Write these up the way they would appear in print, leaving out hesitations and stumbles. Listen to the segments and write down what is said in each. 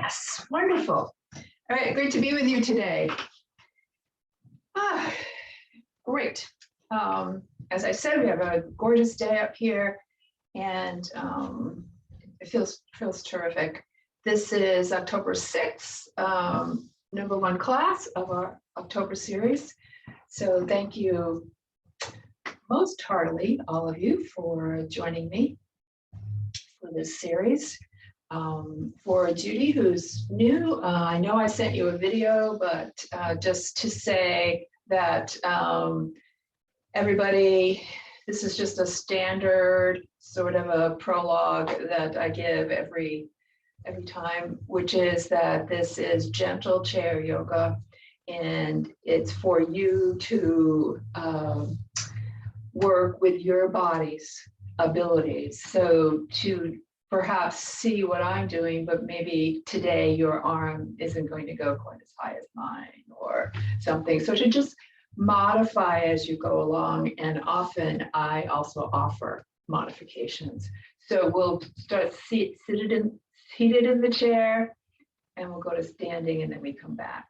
Yes, wonderful. All right, great to be with you today. Great. As I said, we have a gorgeous day up here, and it feels terrific. This is October 6th, number one class of our October series. So thank you most heartily, all of you, for joining me for this series. For Judy, who's new, I know I sent you a video, but just to say that everybody, this is just a standard sort of a prologue that I give every time, which is that this is gentle chair yoga, and it's for you to work with your body's abilities. So to perhaps see what I'm doing, but maybe today your arm isn't going to go quite as high as mine or something. So to just modify as you go along, and often I also offer modifications. So we'll start seated in the chair, and we'll go to standing, and then we come back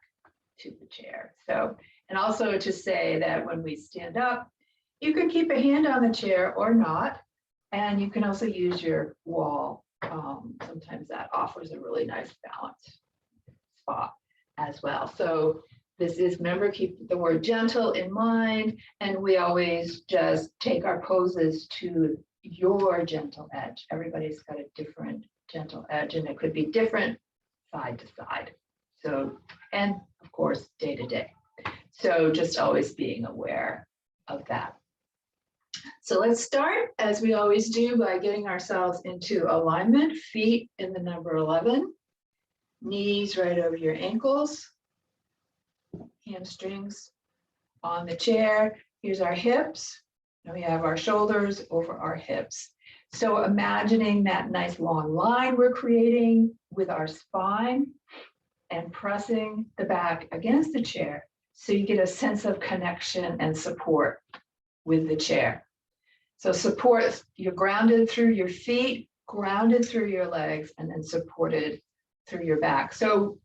to the chair. So, and also to say that when we stand up, you can keep a hand on the chair or not, and you can also use your wall. Sometimes that offers a really nice balance spot as well. So this is, remember, keep the word gentle in mind, and we always just take our poses to your gentle edge. Everybody's got a different gentle edge, and it could be different side to side. So, and of course, day to day. So just always being aware of that. So let's start, as we always do, by getting ourselves into alignment. Feet in the number 11, knees right over your ankles, hamstrings on the chair. Here's our hips, and we have our shoulders over our hips. So imagining that nice long line we're creating with our spine and pressing the back against the chair, so you get a sense of connection and support with the chair. So support, you're grounded through your feet, grounded through your legs, and then supported through your back. So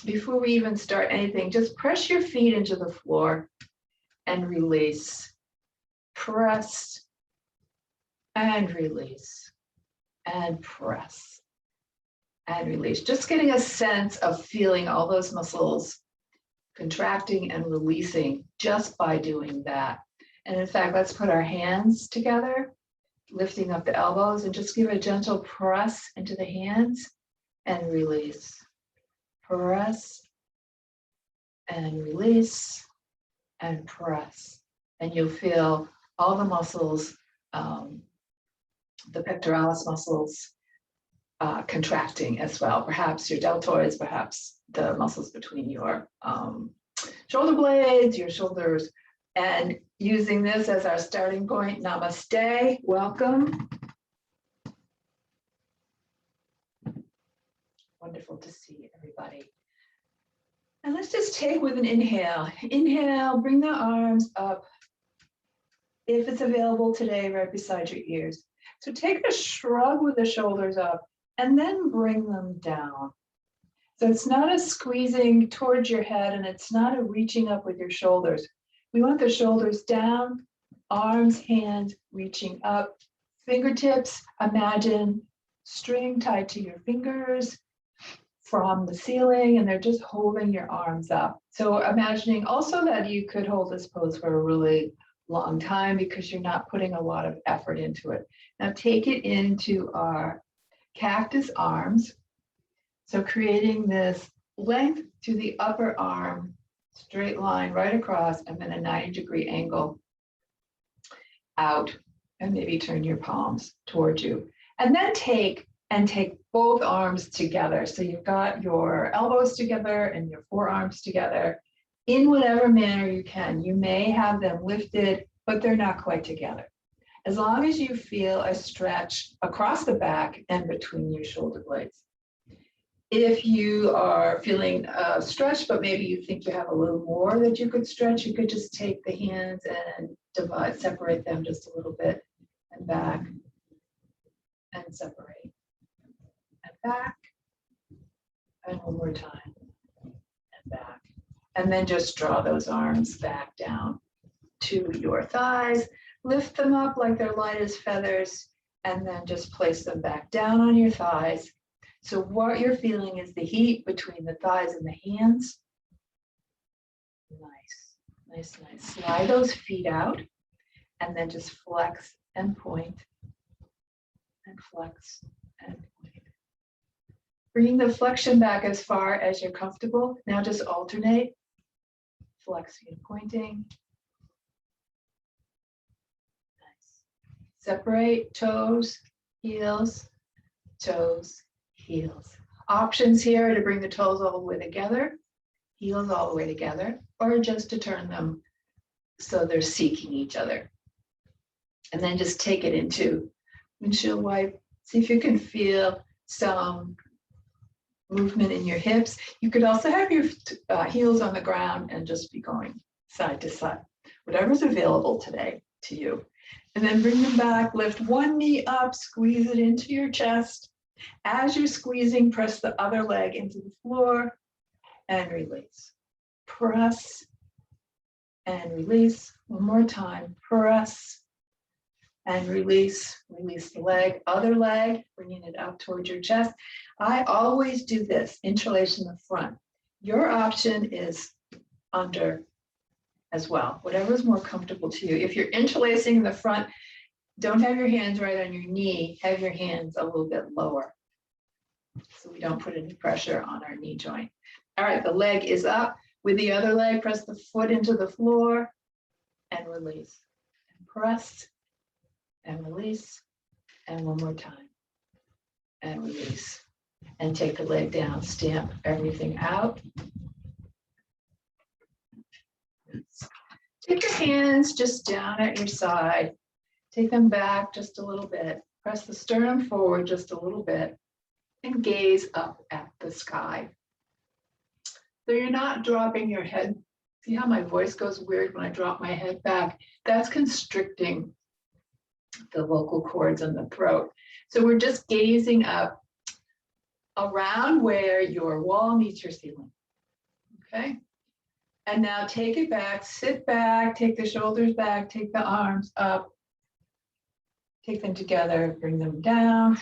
before we even start anything, just press your feet into the floor and release. Press and release and press and release. Just getting a sense of feeling all those muscles contracting and releasing just by doing that. And in fact, let's put our hands together, lifting up the elbows, and just give a gentle press into the hands and release. Press and release and press. And you'll feel all the muscles, the pectoralis muscles contracting as well. Perhaps your deltoids, perhaps the muscles between your shoulder blades, your shoulders. And using this as our starting point, namaste, welcome. Wonderful to see everybody. And let's just take with an inhale. Inhale, bring the arms up, if it's available today, right beside your ears. So take a shrug with the shoulders up and then bring them down. So it's not a squeezing towards your head, and it's not a reaching up with your shoulders. We want the shoulders down, arms, hands reaching up, fingertips, imagine string tied to your fingers from the ceiling, and they're just holding your arms up. So imagining also that you could hold this pose for a really long time because you're not putting a lot of effort into it. Now take it into our cactus arms. So creating this length to the upper arm, straight line right across, and then a 90-degree angle out, and maybe turn your palms towards you. And then take both arms together. So you've got your elbows together and your forearms together in whatever manner you can. You may have them lifted, but they're not quite together. As long as you feel a stretch across the back and between your shoulder blades. If you are feeling stretched, but maybe you think you have a little more that you could stretch, you could just take the hands and separate them just a little bit, and back, and separate, and back, And one more time. And back. And then just draw those arms back down to your thighs. Lift them up like they're light as feathers. And then just place them back down on your thighs. So what you're feeling is the heat between the thighs and the hands. Nice, nice, nice. Slide those feet out and then just flex and point and flex and point. Bringing the flexion back as far as you're comfortable. Now just alternate, flexing and pointing. Nice. Separate toes, heels, heels. Options here to bring the toes all the way together, heels all the way together, or just to turn them so they're seeking each other. And then just take it into windshield wipe. See if you can feel some movement in your hips. You could also have your heels on the ground and just be going side to side, whatever's available today to you. And then bring them back, lift one knee up, squeeze it into your chest. As you're squeezing, press the other leg into the floor and release. Press and release. One more time, press and release. Release the leg, other leg, bringing it up towards your chest. I always do this, interlacing the front. Your option is under as well, whatever's more comfortable to you. If you're interlacing in the front, don't have your hands right on your knee, have your hands a little bit lower so we don't put any pressure on our knee joint. All right, the leg is up. With the other leg, press the foot into the floor and release. And press and release. And one more time. And release. And take the leg down, stamp everything out. Take your hands just down at your side. Take them back just a little bit. Press the sternum forward just a little bit and gaze up at the sky. So you're not dropping your head. See how my voice goes weird when I drop my head back? That's constricting the vocal cords and the throat. So we're just gazing up around where your wall meets your ceiling. Okay? And now take it back, sit back, take the shoulders back, take the arms up, take them together, bring them down.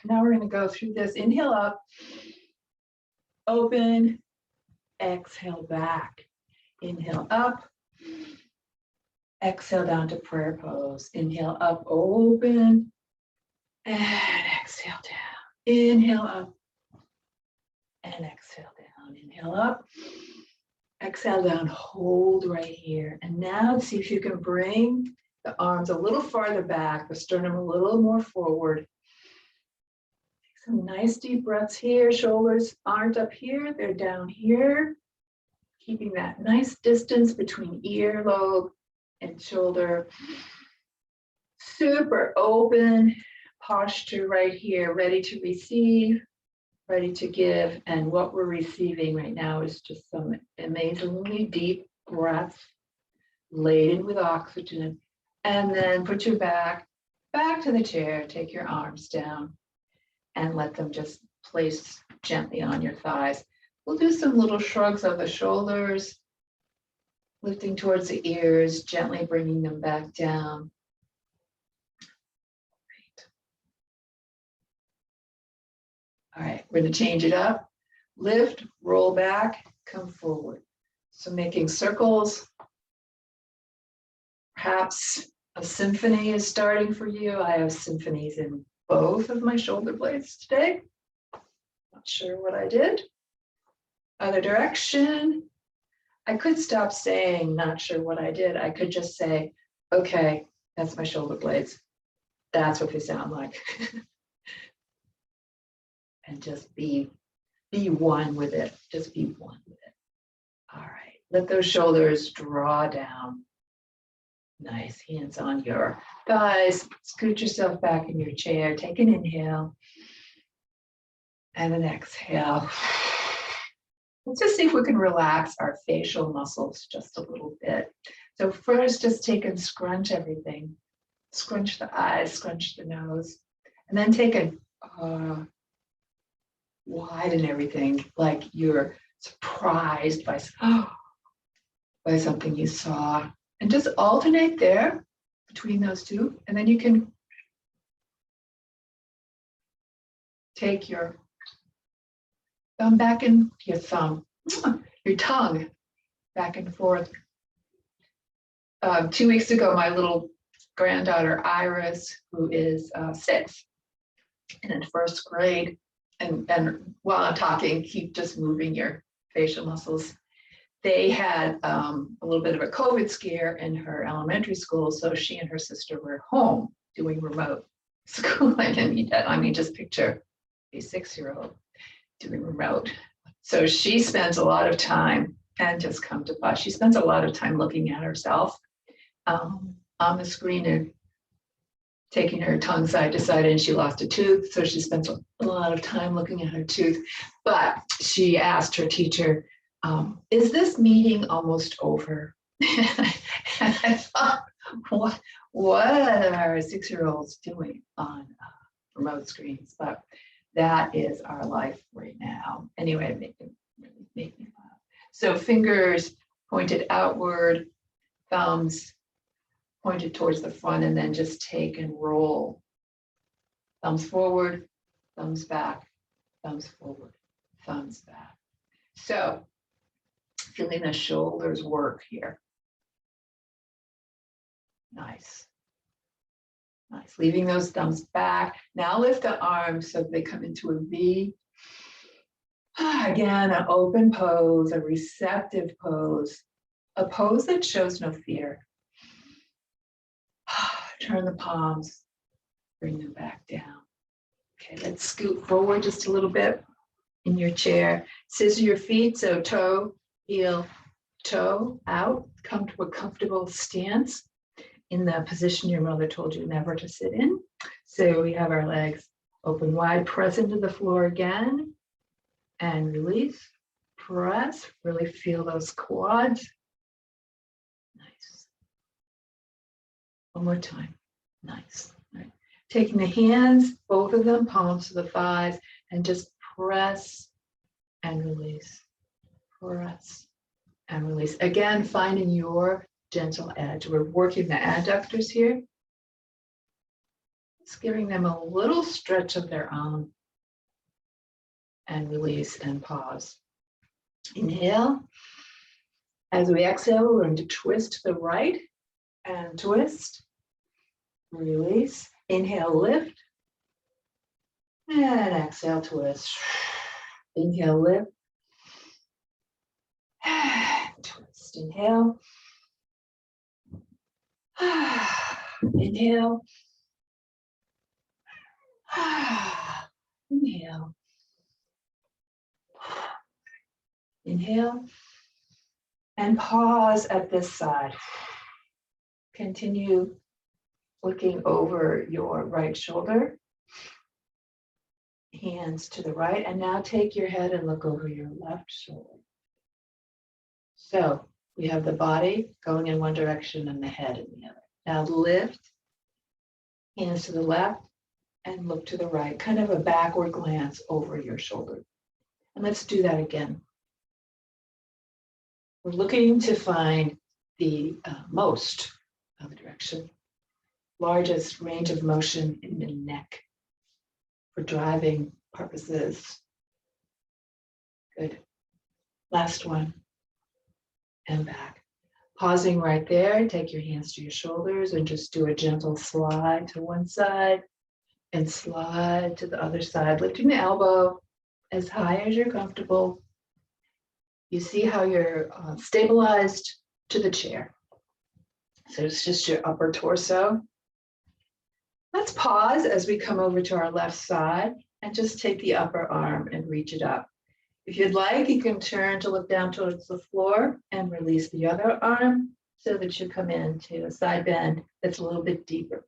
Now we're going to go through this. Inhale up, open, exhale back. Inhale up, exhale down to prayer pose. Inhale up, open, and exhale down. Inhale up, and exhale down. Inhale up, exhale down, hold right here. And now see if you can bring the arms a little farther back, the sternum a little more forward. Take some nice deep breaths here. Shoulders aren't up here, they're down here. Keeping that nice distance between earlobe and shoulder. Super open posture right here, ready to receive, ready to give. And what we're receiving right now is just some amazingly deep breath laden with oxygen. And then put your back to the chair, take your arms down and let them just place gently on your thighs. We'll do some little shrugs of the shoulders, lifting towards the ears, gently bringing them back down. All right, we're going to change it up. Lift, roll back, come forward. So making circles. Perhaps a symphony is starting for you. I have symphonies in both of my shoulder blades today. Not sure what I did. Other direction. I could stop saying not sure what I did. I could just say, okay, that's my shoulder blades. That's what they sound like. And just be one with it. Just be one with it. All right. Let those shoulders draw down. Nice. Hands on your thighs. Scoot yourself back in your chair. Take an inhale. And an exhale. Let's just see if we can relax our facial muscles just a little bit. So first, just take and scrunch everything. Scrunch the eyes, scrunch the nose. And then take a wide and everything, like you're surprised by, by something you saw. And just alternate there between those two. And then you can take your thumb back and your tongue back and forth. 2 weeks ago, my little granddaughter, Iris, who is 6 and in first grade, and while I'm talking, keep just moving your facial muscles. They had a little bit of a COVID scare in her elementary school, so she and her sister were home doing remote schooling. And I mean, just picture a 6-year-old doing remote. So she spends a lot of time, and just come to find, she spends a lot of time looking at herself on the screen and taking her tongue side to side, and she lost a tooth. So she spends a lot of time looking at her tooth. But she asked her teacher, is this meeting almost over? And I thought, what are 6-year-olds doing on remote screens? But that is our life right now. Anyway, it made me laugh. So fingers pointed outward, thumbs pointed towards the front, and then just take and roll. Thumbs forward, thumbs back, thumbs forward, thumbs back. So feeling the shoulders work here. Nice. Nice. Leaving those thumbs back. Now lift the arms so they come into a V. Again, an open pose, a receptive pose, a pose that shows no fear. Turn the palms, bring them back down. Okay, let's scoot forward just a little bit in your chair. Scissor your feet, so toe, heel, toe out. Come to a comfortable stance in the position your mother told you never to sit in. So we have our legs open wide, press into the floor again, and release, press, really feel those quads. Nice. One more time. Nice. Right. Taking the hands, both of them, palms to the thighs, and just press and release. Press and release. Again, finding your gentle edge. We're working the adductors here. Just giving them a little stretch of their own. And release and pause. Inhale. As we exhale, we're going to twist to the right and twist. Release. Inhale, lift. And exhale, twist. Inhale, lift. Twist. Inhale. Inhale. Inhale. Inhale. And pause at this side. Continue looking over your right shoulder. Hands to the right. And now take your head and look over your left shoulder. So we have the body going in one direction and the head in the other. Now lift, hands to the left, and look to the right, kind of a backward glance over your shoulder. And let's do that again. We're looking to find the most of the direction, largest range of motion in the neck for driving purposes. Good. Last one. And back. Pausing right there, take your hands to your shoulders and just do a gentle slide to one side and slide to the other side, lifting the elbow as high as you're comfortable. You see how you're stabilized to the chair. So it's just your upper torso. Let's pause as we come over to our left side and just take the upper arm and reach it up. If you'd like, you can turn to look down towards the floor and release the other arm so that you come into a side bend that's a little bit deeper.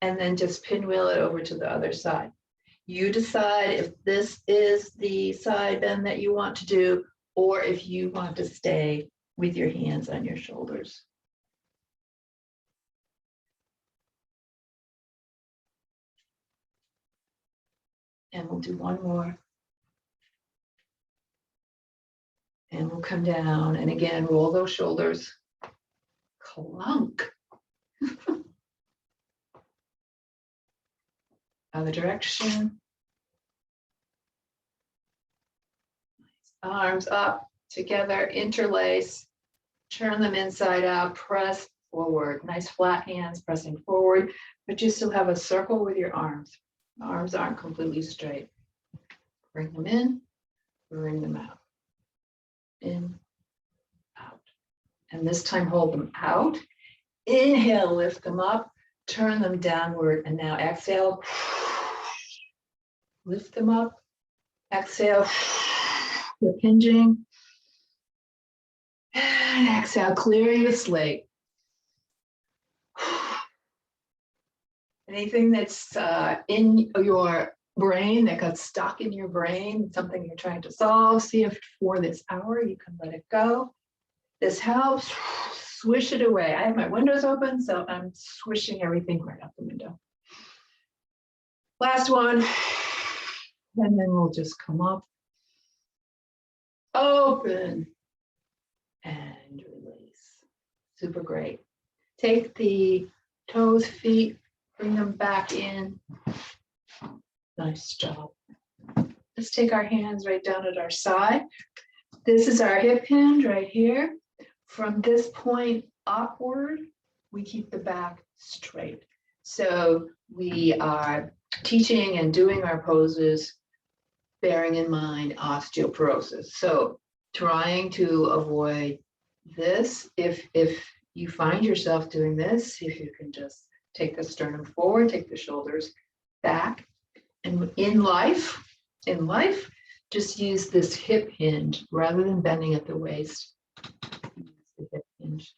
And then just pinwheel it over to the other side. You decide if this is the side bend that you want to do, or if you want to stay with your hands on your shoulders. And we'll do one more. And we'll come down and again, roll those shoulders. Clunk. Other direction. Arms up together, interlace, turn them inside out, press forward. Nice flat hands pressing forward, but you still have a circle with your arms. The arms aren't completely straight. Bring them in, bring them out. In, out. And this time hold them out. Inhale, lift them up, turn them downward, and now exhale. Lift them up, exhale. Hip hinging. And exhale, clearing the slate. Anything that's in your brain that got stuck in your brain, something you're trying to solve, see if for this hour you can let it go. This helps. Swish it away. I have my windows open, so I'm swishing everything right out the window. Last one. And then we'll just come up. Open. And release. Super great. Take the toes, feet, bring them back in. Nice job. Let's take our hands right down at our side. This is our hip hinge right here. From this point upward, we keep the back straight. So we are teaching and doing our poses bearing in mind osteoporosis. So trying to avoid this, if you find yourself doing this, if you can just take the sternum forward, take the shoulders back. And in life, just use this hip hinge rather than bending at the waist. Use the hip hinge.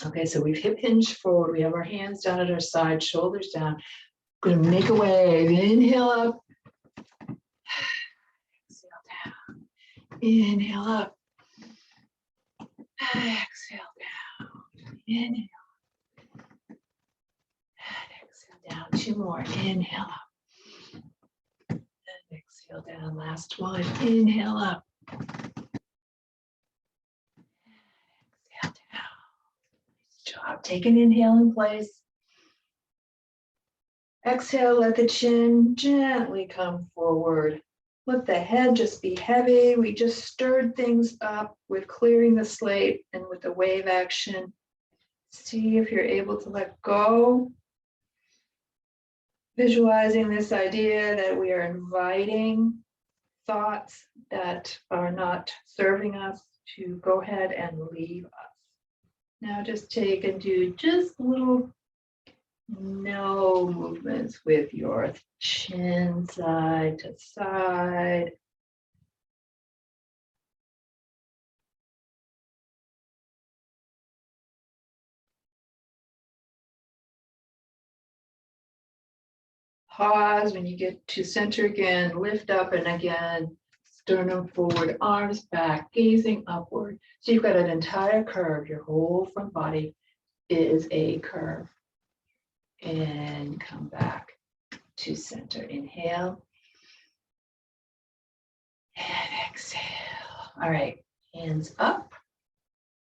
Okay, so we've hip hinged forward. We have our hands down at our side, shoulders down. Going to make a wave. Inhale up. Exhale down. Inhale up. Exhale down. Inhale. And exhale down. Two more. Inhale up. And exhale down. Last one. Inhale up. Exhale down. Nice job. Take an inhale in place. Exhale, let the chin gently come forward. Let the head just be heavy. We just stirred things up with clearing the slate and with the wave action. See if you're able to let go. Visualizing this idea that we are inviting thoughts that are not serving us to go ahead and leave us. Now just take and do just a little no movements with your chin side to side. Pause when you get to center again, lift up and again, sternum forward, arms back, gazing upward. So you've got an entire curve. Your whole front body is a curve. And come back to center. Inhale and exhale. All right, hands up,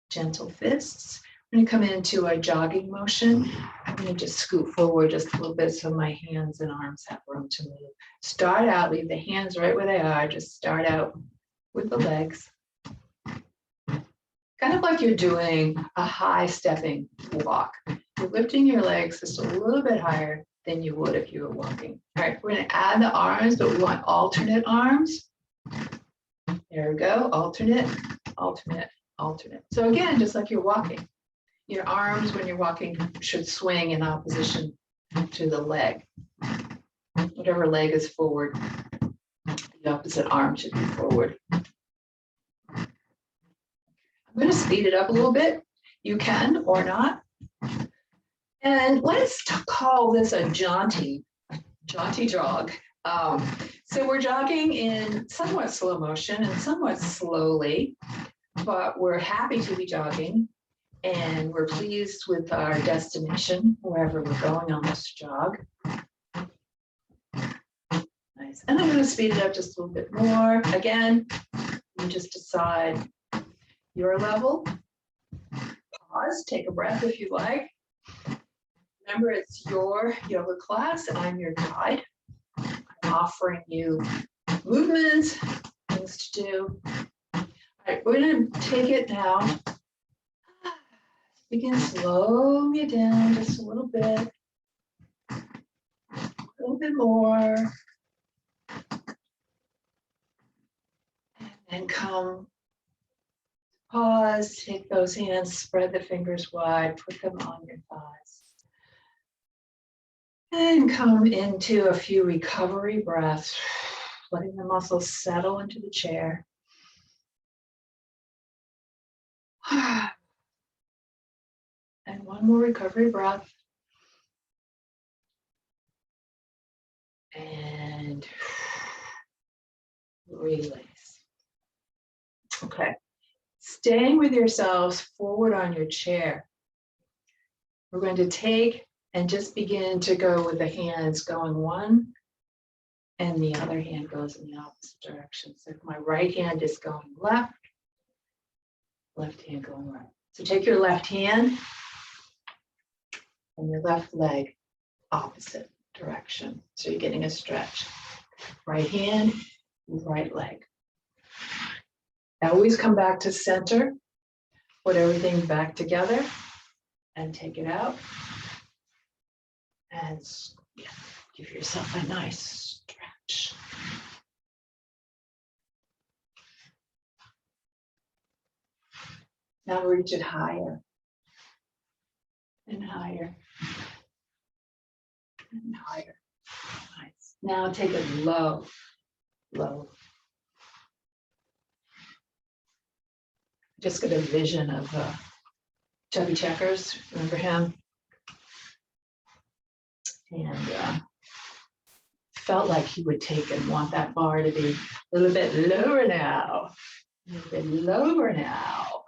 gentle fists. I'm going to come into a jogging motion. I'm going to just scoot forward just a little bit so my hands and arms have room to move. Start out, leave the hands right where they are. Just start out with the legs. Kind of like you're doing a high stepping walk. You're lifting your legs just a little bit higher than you would if you were walking. All right, we're going to add the arms, but we want alternate arms. There we go, alternate, alternate, alternate. So again, just like you're walking, your arms when you're walking should swing in opposition to the leg. Whatever leg is forward, the opposite arm should be forward. I'm going to speed it up a little bit. You can or not. And let's call this a jaunty jog. So we're jogging in somewhat slow motion and somewhat slowly, but we're happy to be jogging and we're pleased with our destination, wherever we're going on this jog. Nice. And I'm going to speed it up just a little bit more. Again, You just decide your level. Pause, take a breath if you like. Remember, it's your yoga class and I'm your guide. I'm offering you movements, things to do. All right, we're going to take it now. Begin slowing it down just a little bit more. And come, pause, take those hands, spread the fingers wide, put them on your thighs. And come into a few recovery breaths, letting the muscles settle into the chair. And one more recovery breath. And release. Okay. Staying with yourselves forward on your chair. We're going to take and just begin to go with the hands going one and the other hand goes in the opposite direction. So my right hand is going left, left hand going right. So take your left hand and your left leg opposite direction. So you're getting a stretch. Right hand, right leg. Now always come back to center, put everything back together and take it out. And give yourself a nice stretch. Now reach it higher and higher and higher. Nice. Now take it low, low. Just get a vision of Chubby Checkers. Remember him? And felt like he would take and want that bar to be a little bit lower now. A little bit lower now.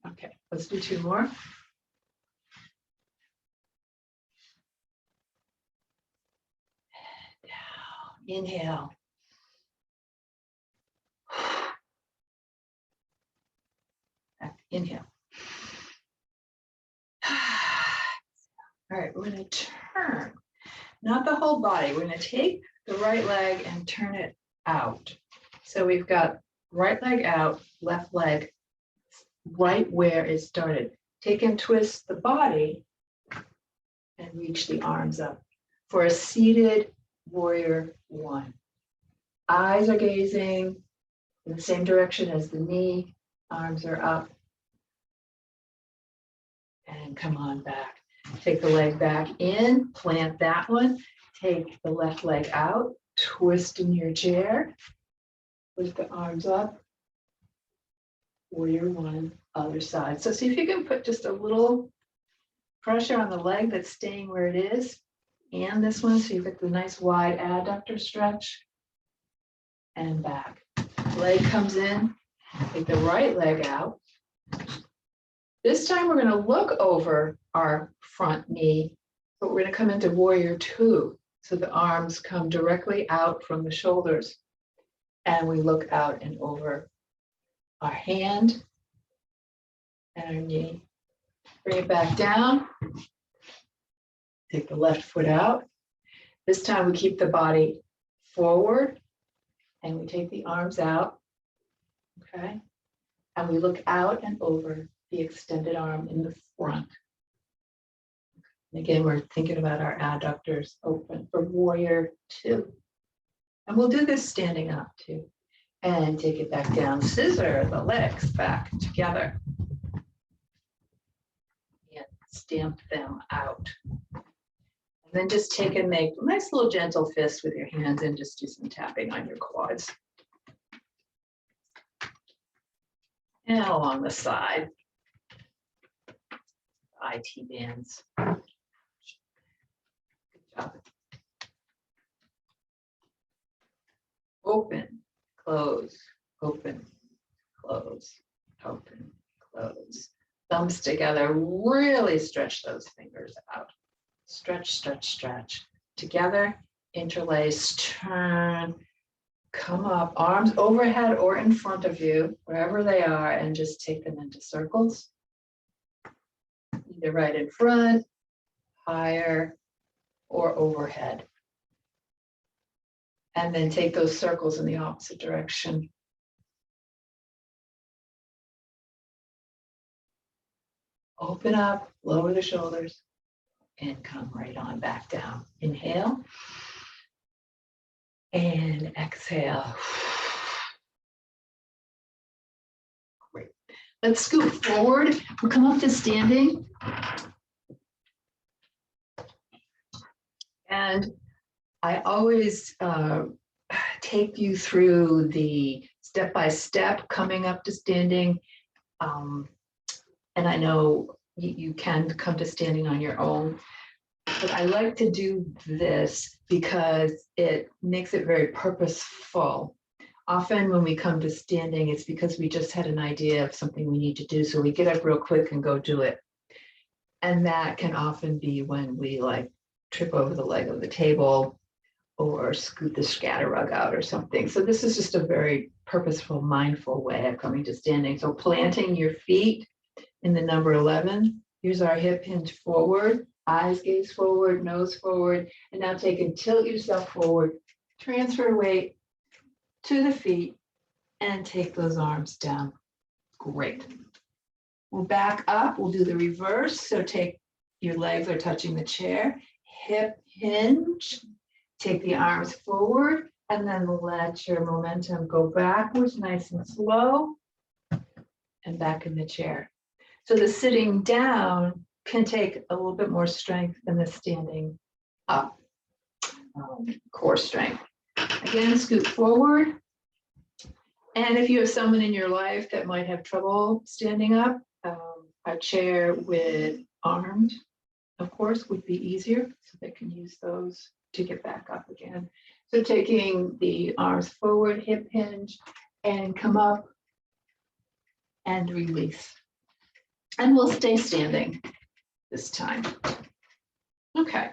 Okay, let's do two more. And down. Inhale. Inhale. All right, we're going to turn. Not the whole body. We're going to take the right leg and turn it out. So we've got right leg out, left leg right where it started. Take and twist the body and reach the arms up for a seated warrior one. Eyes are gazing in the same direction as the knee. Arms are up. And come on back. Take the leg back in, plant that one. Take the left leg out, twist in your chair. Lift the arms up. Warrior one, other side. So see if you can put just a little pressure on the leg that's staying where it is. And this one, so you get the nice wide adductor stretch. And back. Leg comes in. Take the right leg out. This time we're going to look over our front knee, but we're going to come into warrior two. So the arms come directly out from the shoulders and we look out and over our hand and our knee. Bring it back down. Take the left foot out. This time we keep the body forward and we take the arms out. Okay. And we look out and over the extended arm in the front. And again, we're thinking about our adductors open for warrior two. And we'll do this standing up too. And take it back down. Scissor the legs back together. And stamp them out. And then just take and make a nice little gentle fist with your hands and just do some tapping on your quads. And along the side. IT bands. Good job. Open, close, open, close, open, close. Thumbs together, really stretch those fingers out. Stretch, stretch, stretch. Together, interlace, turn, come up, arms overhead or in front of you, wherever they are, and just take them into circles. Either right in front, higher, or overhead. And then take those circles in the opposite direction. Open up, lower the shoulders, and come right on back down. Inhale. And exhale. Great. Let's scoot forward. We'll come up to standing. And I always take you through the step-by-step coming up to standing. And I know you can come to standing on your own, but I like to do this because it makes it very purposeful. Often when we come to standing, it's because we just had an idea of something we need to do, so we get up real quick and go do it. And that can often be when we like trip over the leg of the table or scoot the scatter rug out or something. So this is just a very purposeful, mindful way of coming to standing. So planting your feet in the number 11. Here's our hip hinge forward, eyes gaze forward, nose forward, and now take and tilt yourself forward, transfer weight to the feet, and take those arms down. Great. We'll back up, we'll do the reverse. So take your legs are touching the chair, hip hinge, take the arms forward, and then let your momentum go backwards, nice and slow, and back in the chair. So the sitting down can take a little bit more strength than the standing up, core strength. Again, scoot forward. And if you have someone in your life that might have trouble standing up, a chair with arms, of course, would be easier, so they can use those to get back up again. So taking the arms forward, hip hinge, and come up and release. And we'll stay standing this time. Okay.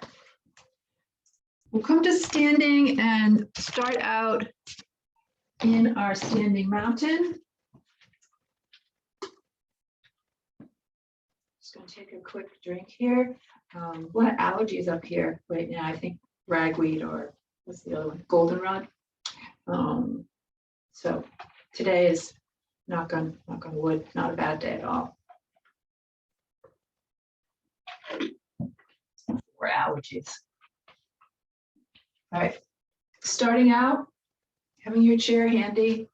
We'll come to standing and start out in our standing mountain. Just going to take a quick drink here. A lot of allergies up here right now. I think ragweed, or what's the other one? Goldenrod. So today is knock on wood, not a bad day at all. Or allergies. All right, starting out, having your chair handy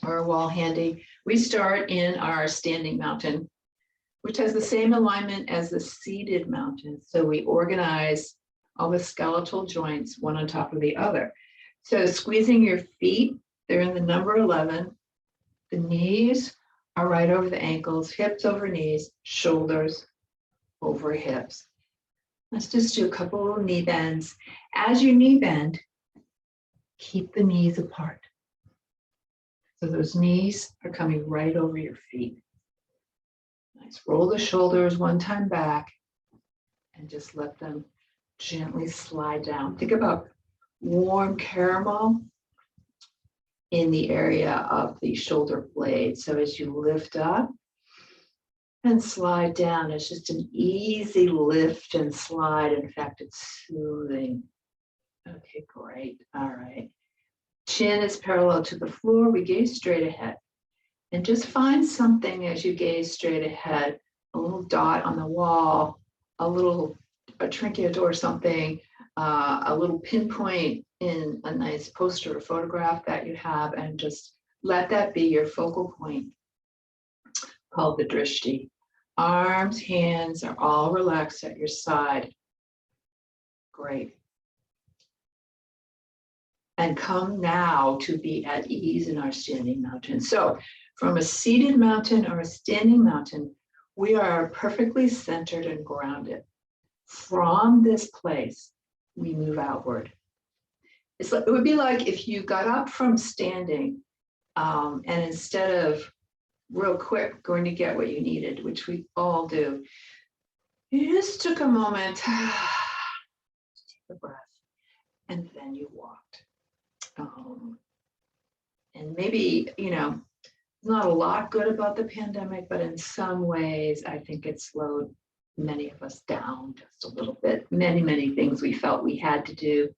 or a wall handy, we start in our standing mountain, which has the same alignment as the seated mountain. So we organize all the skeletal joints one on top of the other. So squeezing your feet, they're in the number 11. The knees are right over the ankles, hips over knees, shoulders over hips. Let's just do a couple of knee bends. As you knee bend, keep the knees apart. So those knees are coming right over your feet. Nice. Roll the shoulders one time back and just let them gently slide down. Think about warm caramel in the area of the shoulder blade. So as you lift up and slide down, it's just an easy lift and slide. In fact, it's soothing. Okay, great. All right. Chin is parallel to the floor. We gaze straight ahead. And just find something as you gaze straight ahead, a little dot on the wall, a trinket or something, a little pinpoint in a nice poster or photograph that you have, and just let that be your focal point, called the drishti. Arms, hands are all relaxed at your side. Great. And come now to be at ease in our standing mountain. So from a seated mountain or a standing mountain, we are perfectly centered and grounded. From this place, we move outward. It would be like if you got up from standing and instead of real quick going to get what you needed, which we all do, you just took a moment, take a breath, and then you walked. And maybe, not a lot good about the pandemic, but in some ways, I think it slowed many of us down just a little bit. Many things we felt we had to do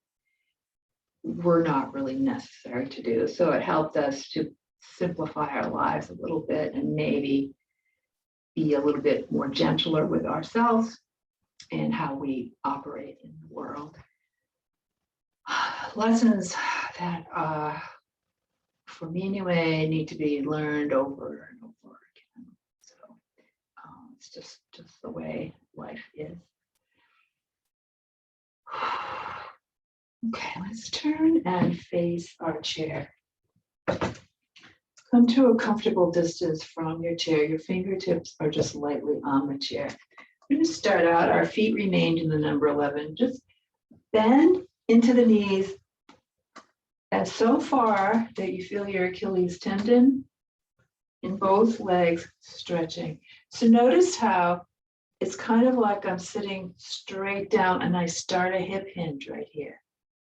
were not really necessary to do. So it helped us to simplify our lives a little bit and maybe be a little bit more gentler with ourselves and how we operate in the world. Lessons that, for me anyway, need to be learned over and over again. So it's just the way life is. Okay, let's turn and face our chair. Come to a comfortable distance from your chair. Your fingertips are just lightly on the chair. We're going to start out, our feet remained in the number 11. Just bend into the knees and so far that you feel your Achilles tendon in both legs stretching. So notice how it's kind of like I'm sitting straight down and I start a hip hinge right here.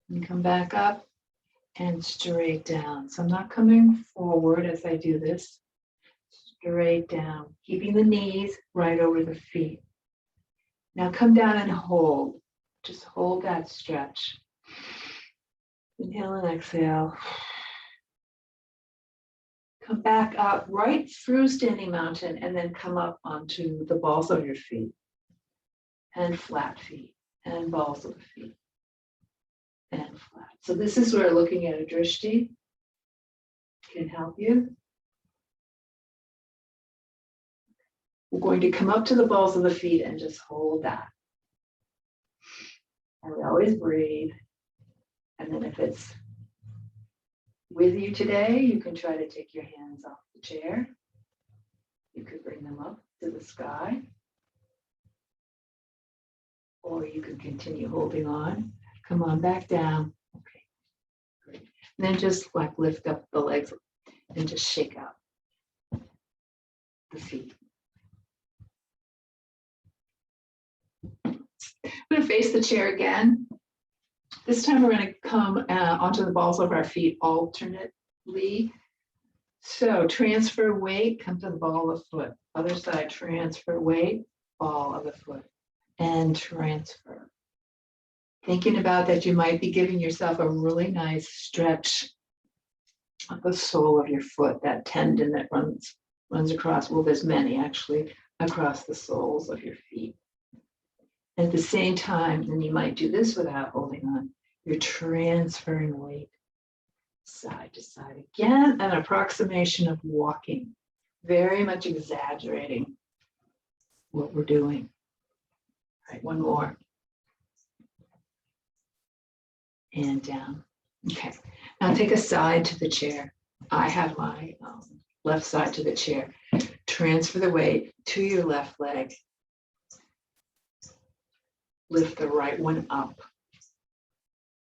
And come back up and straight down. So I'm not coming forward as I do this. Straight down, keeping the knees right over the feet. Now come down and hold. Just hold that stretch. Inhale and exhale. Come back up right through standing mountain and then come up onto the balls of your feet. And flat feet and balls of the feet. And flat. So this is where looking at a drishti can help you. We're going to come up to the balls of the feet and just hold that. And we always breathe. And then if it's with you today, you can try to take your hands off the chair. You could bring them up to the sky. Or you can continue holding on. Come on back down. Okay, great. And then just like lift up the legs and just shake out the feet. I'm going to face the chair again. This time we're going to come onto the balls of our feet alternately. So transfer weight, come to the ball of the foot. Other side, transfer weight, ball of the foot, and transfer. Thinking about that, you might be giving yourself a really nice stretch of the sole of your foot, that tendon that runs across, well, there's many actually, across the soles of your feet. At the same time, then you might do this without holding on. You're transferring weight side to side. Again, an approximation of walking, very much exaggerating what we're doing. All right, one more. And down. Okay, now take a side to the chair. I have my left side to the chair. Transfer the weight to your left leg. Lift the right one up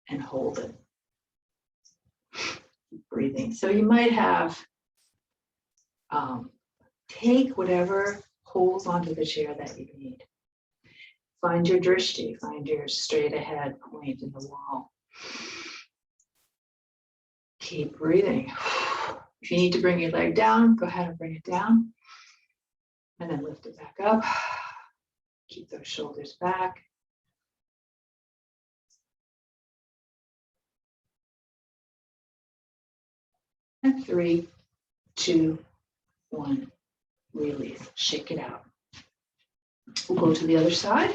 and hold it. Keep breathing. So you might have, take whatever holds onto the chair that you need. Find your drishti, find your straight ahead point in the wall. Keep breathing. If you need to bring your leg down, go ahead and bring it down. And then lift it back up. Keep those shoulders back. And 3, 2, 1, release. Shake it out. We'll go to the other side.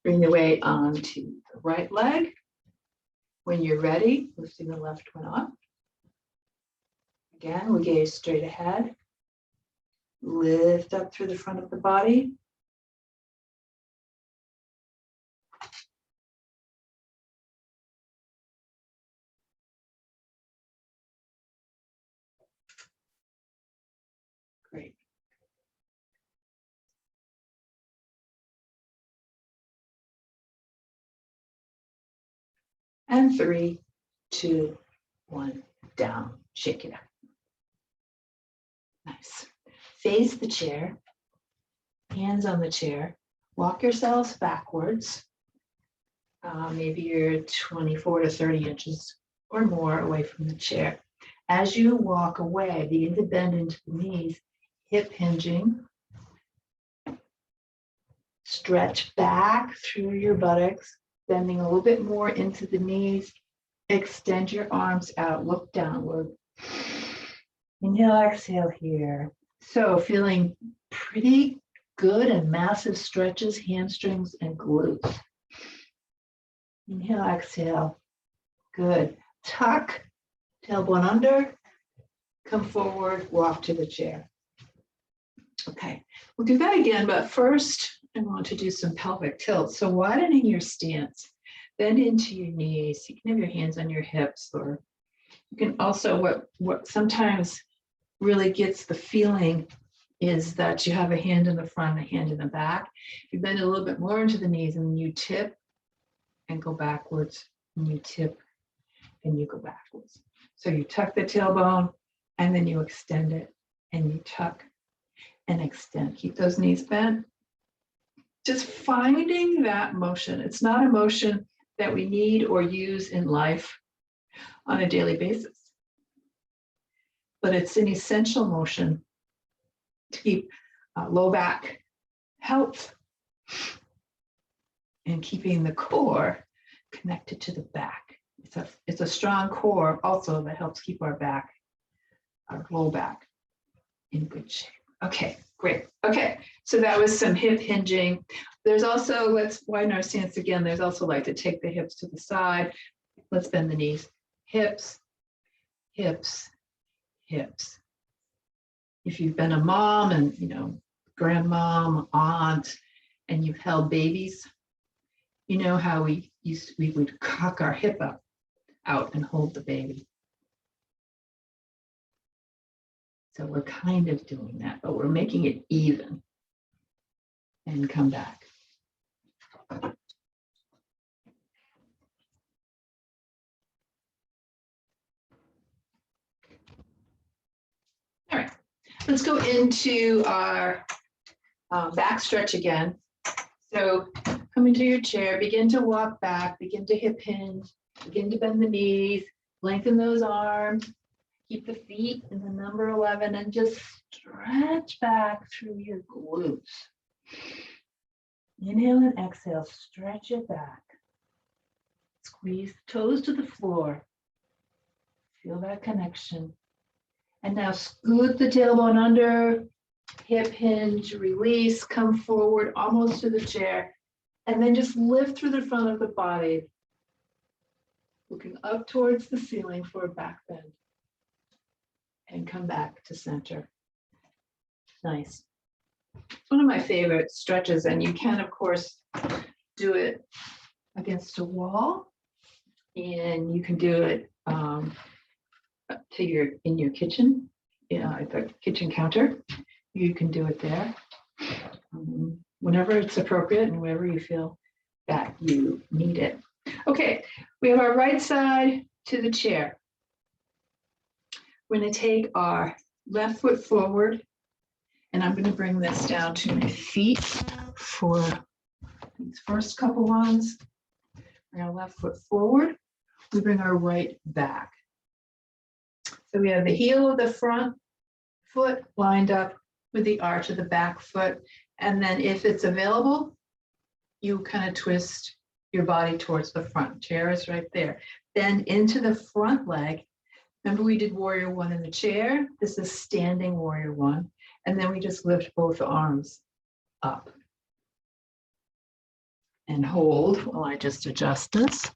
Bring the weight onto the right leg. When you're ready, lifting the left one up. Again, we gaze straight ahead. Lift up through the front of the body. Great. And 3, 2, 1, down. Shake it out. Nice. Face the chair. Hands on the chair. Walk yourselves backwards. Maybe you're 24 to 30 inches or more away from the chair. As you walk away, begin to bend into the knees, hip hinging. Stretch back through your buttocks, bending a little bit more into the knees. Extend your arms out, look downward. Inhale, exhale here. So feeling pretty good and massive stretches, hamstrings and glutes. Inhale, exhale. Good. Tuck, tailbone under, come forward, walk to the chair. Okay, we'll do that again, but first I want to do some pelvic tilt. So widening your stance, bend into your knees. You can have your hands on your hips, or you can also, what sometimes really gets the feeling is that you have a hand in the front, a hand in the back. You bend a little bit more into the knees and you tip and go backwards, and you tip and you go backwards. So you tuck the tailbone and then you extend it and you tuck and extend. Keep those knees bent. Just finding that motion. It's not a motion that we need or use in life on a daily basis, but it's an essential motion to keep low back health and keeping the core connected to the back. It's a strong core also that helps keep our back, our low back, in good shape. Okay, great. Okay, so that was some hip hinging. There's also, let's widen our stance again. There's also like to take the hips to the side. Let's bend the knees. Hips, hips, hips. If you've been a mom and, grandmom, aunt, and you've held babies, you know how we would cock our hip out and hold the baby. So we're kind of doing that, but we're making it even. And come back. All right, let's go into our back stretch again. So come into your chair, begin to walk back, begin to hip hinge, begin to bend the knees, lengthen those arms, keep the feet in the number 11 and just stretch back through your glutes. Inhale and exhale, stretch it back. Squeeze the toes to the floor. Feel that connection. And now scoot the tailbone under, hip hinge, release, come forward almost to the chair, and then just lift through the front of the body, looking up towards the ceiling for a back bend. And come back to center. Nice. It's one of my favorite stretches, and you can, of course, do it against a wall, and you can do it in your kitchen, at the kitchen counter. You can do it there, whenever it's appropriate and wherever you feel that you need it. Okay, we have our right side to the chair. We're going to take our left foot forward, and I'm going to bring this down to my feet for these first couple ones. Bring our left foot forward. We bring our right back. So we have the heel of the front foot lined up with the arch of the back foot. And then if it's available, you kind of twist your body towards the front. Chair is right there. Bend into the front leg. Remember we did warrior one in the chair? This is standing warrior one. And then we just lift both arms up. And hold while I just adjust this.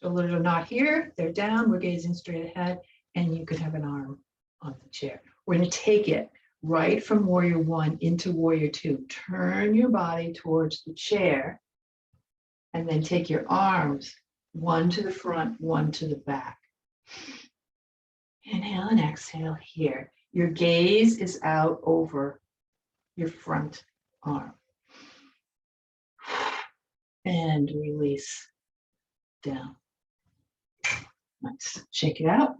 Shoulders are not here, they're down, we're gazing straight ahead, and you could have an arm on the chair. We're going to take it right from warrior one into warrior two. Turn your body towards the chair, and then take your arms, one to the front, one to the back. Inhale and exhale here. Your gaze is out over your front arm. And release down. Nice. Shake it out.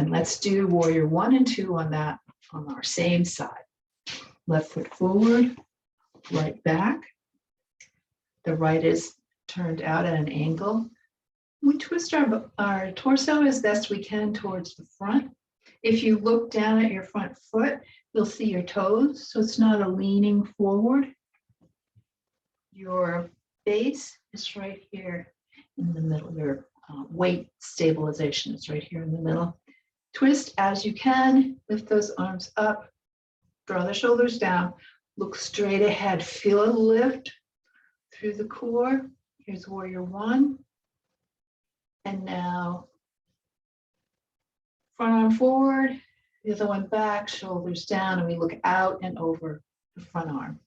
And let's do warrior 1 and 2 on that on our same side. Left foot forward, right back. The right is turned out at an angle. We twist our torso as best we can towards the front. If you look down at your front foot, you'll see your toes, so it's not a leaning forward. Your base is right here in the middle. Your weight stabilization is right here in the middle. Twist as you can, lift those arms up, draw the shoulders down, look straight ahead, feel a lift through the core. Here's warrior 1. And now front arm forward, the other one back, shoulders down, and we look out and over the front arm.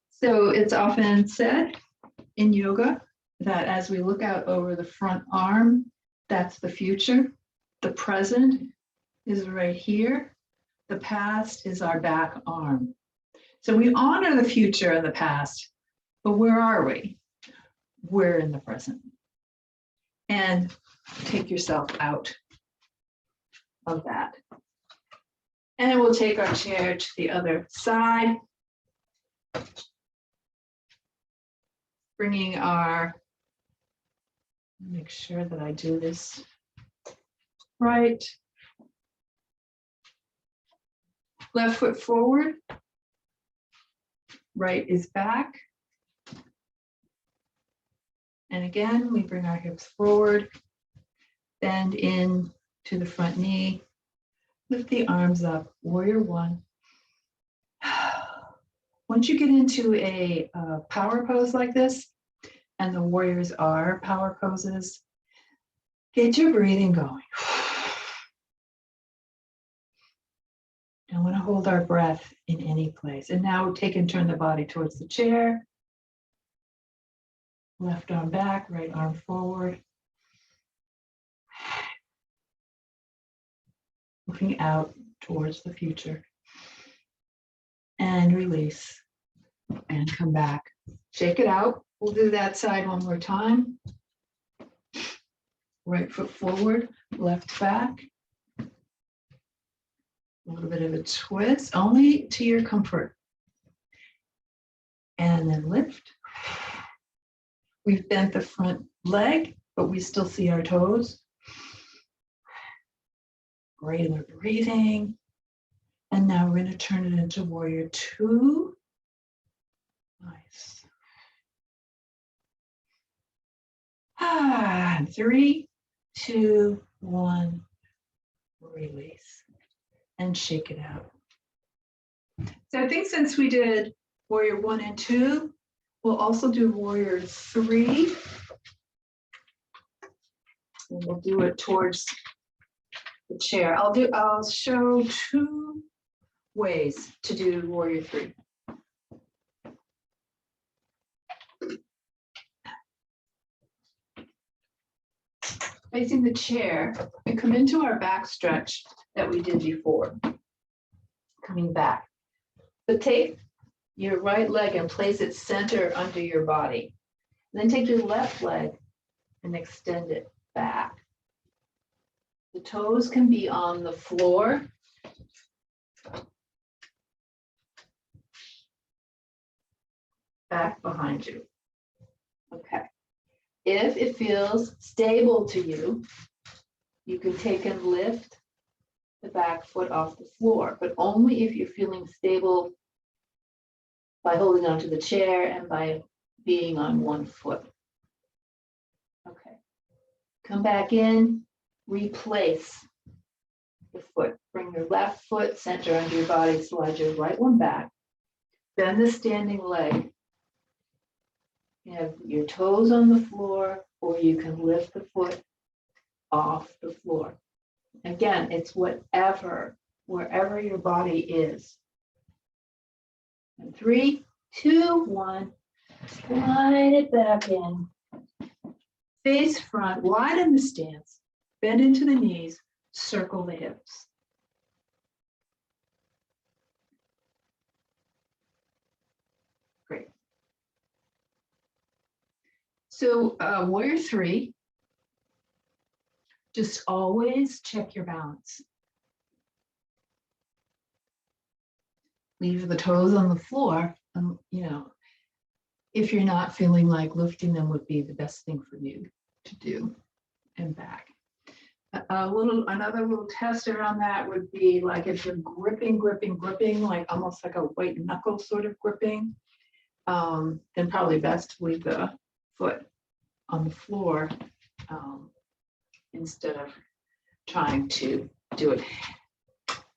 So it's often said in yoga that as we look out over the front arm, that's the future. The present is right here. The past is our back arm. So we honor the future and the past, but where are we? We're in the present. And take yourself out of that. And we'll take our chair to the other side. Bringing our, make sure that I do this right. Left foot forward, right is back. And again, we bring our hips forward, bend in to the front knee, lift the arms up, warrior 1. Once you get into a power pose like this, and the warriors are power poses, get your breathing going. Don't want to hold our breath in any place. And now take and turn the body towards the chair. Left arm back, right arm forward. Looking out towards the future. And release. And come back. Shake it out. We'll do that side one more time. Right foot forward, left back. A little bit of a twist, only to your comfort. And then lift. We've bent the front leg, but we still see our toes. Regular breathing. And now we're going to turn it into warrior 2. Nice. 3, 2, 1, release. And shake it out. So I think since we did warrior 1 and 2, we'll also do warrior 3. And we'll do it towards the chair. I'll show 2 ways to do warrior 3. Facing the chair, and come into our back stretch that we did before. Coming back. So take your right leg and place it center under your body. And then take your left leg and extend it back. The toes can be on the floor. Back behind you. Okay. If it feels stable to you, you can take and lift the back foot off the floor, but only if you're feeling stable by holding onto the chair and by being on one foot. Okay. Come back in, replace the foot. Bring your left foot center under your body, slide your right one back. Bend the standing leg. You have your toes on the floor, or you can lift the foot off the floor. Again, it's wherever your body is. And 3, 2, 1, slide it back in. Face front, widen the stance, bend into the knees, circle the hips. Great. So warrior 3, Just always check your balance. Leave the toes on the floor, if you're not feeling like lifting them would be the best thing for you to do, and back. Another little test around that would be like if you're gripping, like almost like a white knuckle sort of gripping, then probably best to leave the foot on the floor instead of trying to do it.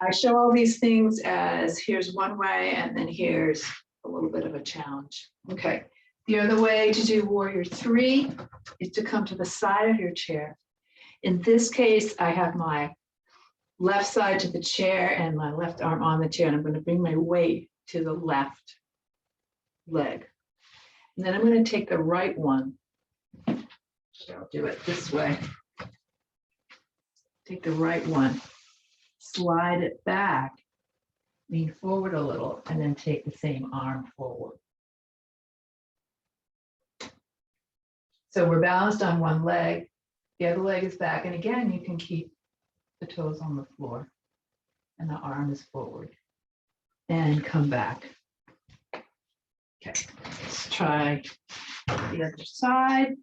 I show all these things as here's one way and then here's a little bit of a challenge. Okay, the other way to do warrior 3 is to come to the side of your chair. In this case, I have my left side to the chair and my left arm on the chair, and I'm going to bring my weight to the left leg. And then I'm going to take the right one. So I'll do it this way. Take the right one, slide it back, lean forward a little, and then take the same arm forward. So we're balanced on one leg, the other leg is back, and again, you can keep the toes on the floor and the arm is forward and come back. Okay, let's try the other side.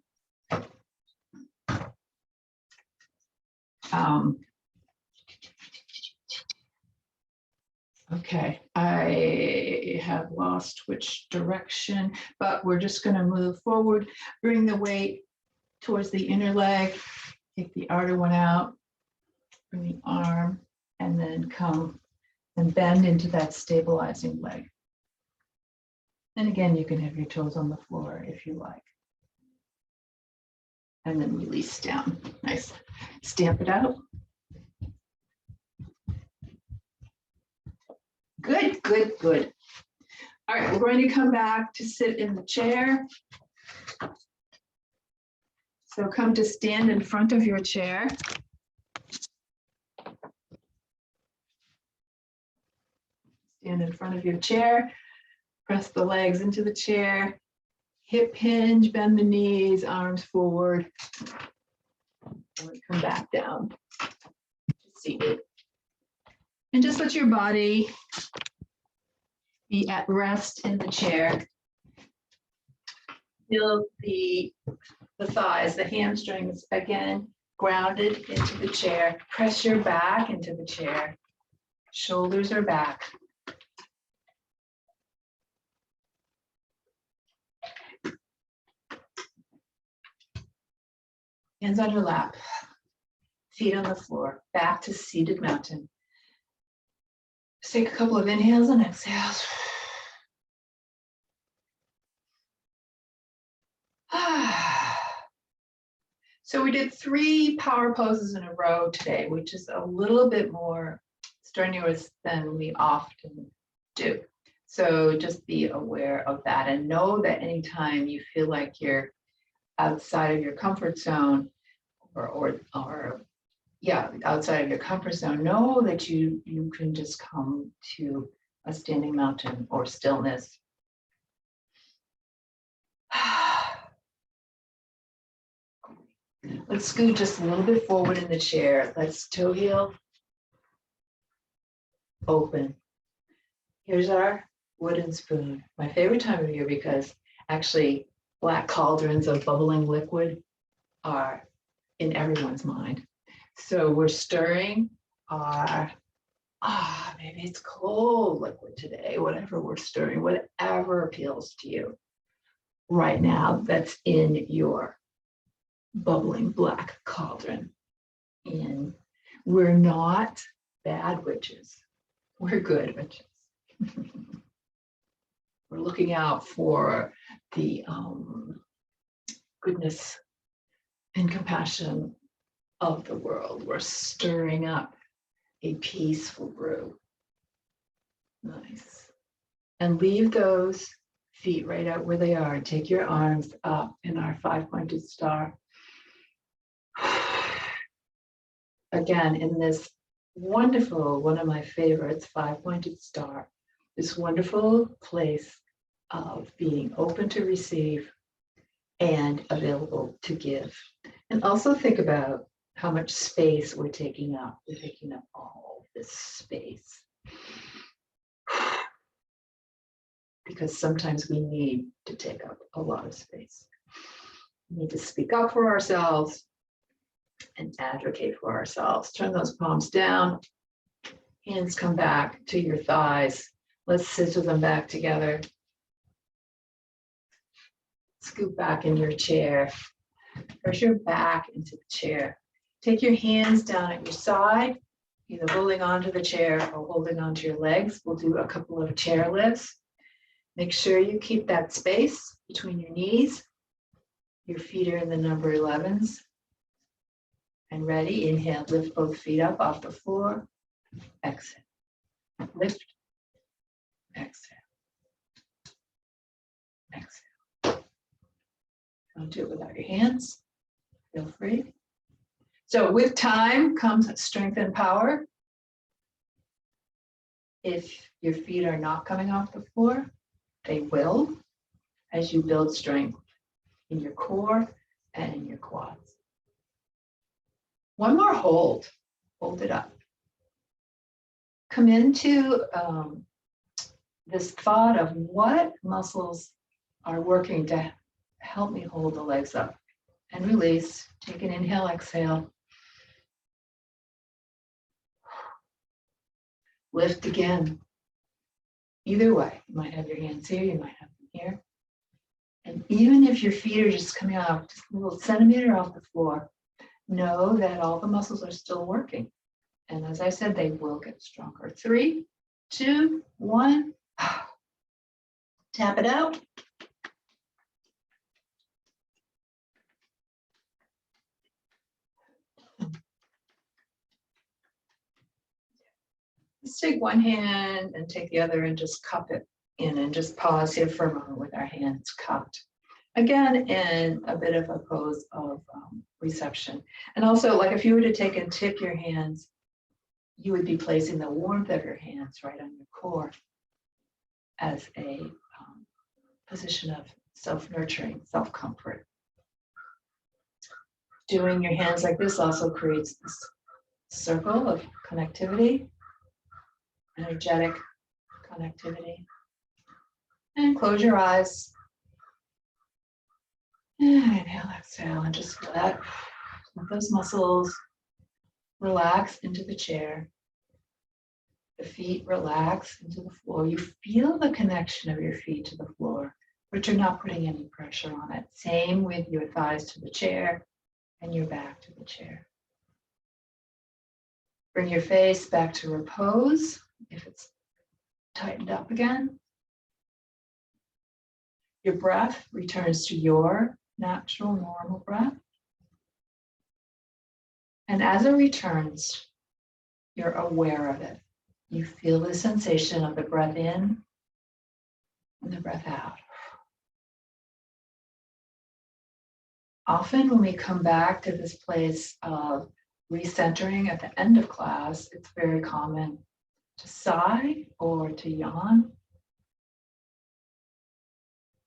Okay, I have lost which direction, but we're just going to move forward, bring the weight towards the inner leg, take the outer one out, bring the arm, and then come and bend into that stabilizing leg. And again, you can have your toes on the floor if you like. And then release down. Nice. Stamp it out. Good, good, good. All right, we're going to come back to sit in the chair. So come to stand in front of your chair. Stand in front of your chair. Press the legs into the chair. Hip hinge, bend the knees, arms forward. And we come back down. Seated. And just let your body be at rest in the chair. Feel the thighs, the hamstrings, again, grounded into the chair. Press your back into the chair. Shoulders are back. Hands on your lap. Feet on the floor. Back to seated mountain. Just take a couple of inhales and exhales. So we did 3 power poses in a row today, which is a little bit more strenuous than we often do. So just be aware of that and know that anytime you feel like you're outside of your comfort zone or outside of your comfort zone, know that you can just come to a standing mountain or stillness. Let's scoot just a little bit forward in the chair. Let's toe heel open. Here's our wooden spoon. My favorite time of year because actually black cauldrons of bubbling liquid are in everyone's mind. So we're stirring our, maybe it's cold liquid today, whatever we're stirring, whatever appeals to you right now that's in your bubbling black cauldron. And we're not bad witches. We're good witches. We're looking out for the goodness and compassion of the world. We're stirring up a peaceful brew. Nice. And leave those feet right out where they are. Take your arms up in our 5-pointed star. Again, in this wonderful, one of my favorites, 5-pointed star, this wonderful place of being open to receive and available to give. And also think about how much space we're taking up. We're taking up all this space. Because sometimes we need to take up a lot of space. We need to speak up for ourselves and advocate for ourselves. Turn those palms down. Hands come back to your thighs. Let's scissor them back together. Scoop back in your chair. Press your back into the chair. Take your hands down at your side, either holding onto the chair or holding onto your legs. We'll do a couple of chair lifts. Make sure you keep that space between your knees. Your feet are in the number 11s. And ready, inhale, lift both feet up off the floor. Exhale. Lift. Exhale. Exhale. Don't do it without your hands. Feel free. So with time comes strength and power. If your feet are not coming off the floor, they will as you build strength in your core and in your quads. One more hold. Hold it up. Come into this thought of what muscles are working to help me hold the legs up. And release. Take an inhale, exhale. Lift again. Either way, you might have your hands here, you might have them here. And even if your feet are just coming out just a little centimeter off the floor, know that all the muscles are still working. And as I said, they will get stronger. 3, 2, 1. Tap it out. Let's take one hand and take the other and just cup it in and just pause here for a moment with our hands cupped. Again, in a bit of a pose of reception. And also, like if you were to take and tip your hands, you would be placing the warmth of your hands right on your core as a position of self-nurturing, self-comfort. Doing your hands like this also creates this circle of connectivity, energetic connectivity. And close your eyes. And inhale, exhale, and just let those muscles relax into the chair. The feet relax into the floor. You feel the connection of your feet to the floor, but you're not putting any pressure on it. Same with your thighs to the chair and your back to the chair. Bring your face back to repose if it's tightened up again. Your breath returns to your natural, normal breath. And as it returns, you're aware of it. You feel the sensation of the breath in and the breath out. Often when we come back to this place of recentering at the end of class, it's very common to sigh or to yawn.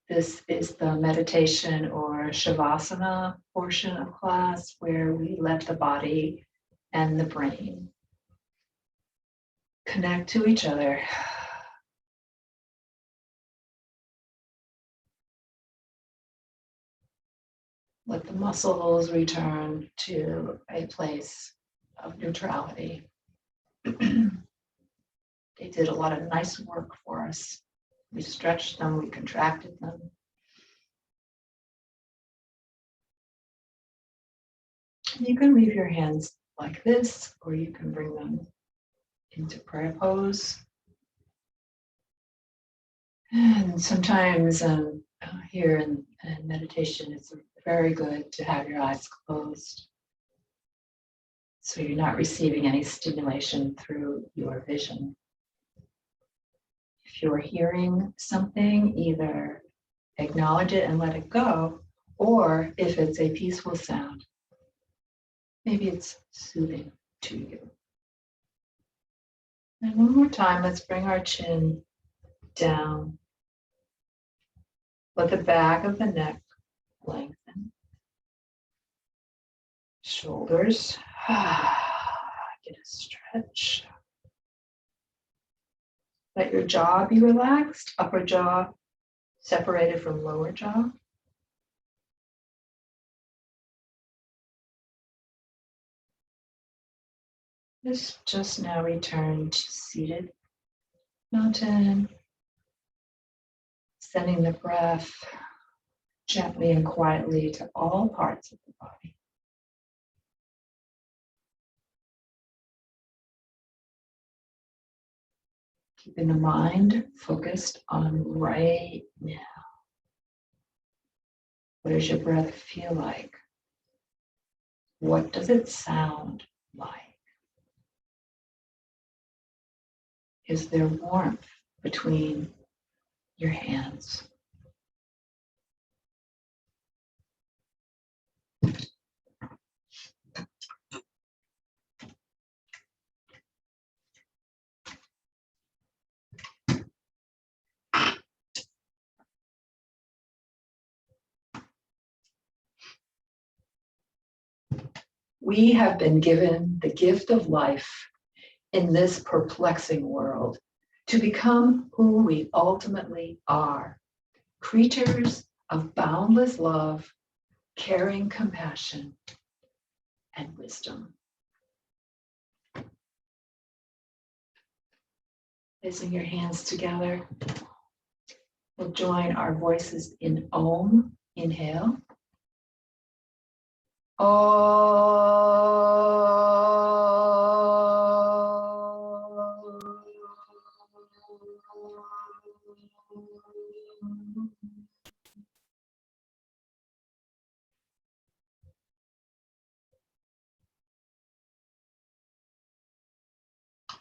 This is the meditation or Shavasana portion of class where we let the body and the brain connect to each other. Let the muscles return to a place of neutrality. They did a lot of nice work for us. We stretched them, we contracted them. You can leave your hands like this, or you can bring them into prayer pose. And sometimes here in meditation, it's very good to have your eyes closed, so you're not receiving any stimulation through your vision. If you're hearing something, either acknowledge it and let it go, or if it's a peaceful sound, maybe it's soothing to you. And one more time, let's bring our chin down. Let the back of the neck lengthen. shoulders. Get a stretch. Let your jaw be relaxed, upper jaw separated from lower jaw. Just now return to seated mountain, sending the breath gently and quietly to all parts of the body. Keeping the mind focused on right now. What does your breath feel like? What does it sound like? Is there warmth between your hands? We have been given the gift of life in this perplexing world to become who we ultimately are, creatures of boundless love, caring compassion, and wisdom. Placing your hands together, we'll join our voices in Om, inhale.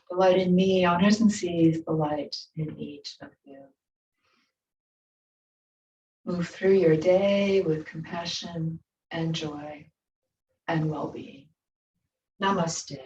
The light in me honors and sees the light in each of you. Move through your day with compassion and joy and well-being. Namaste.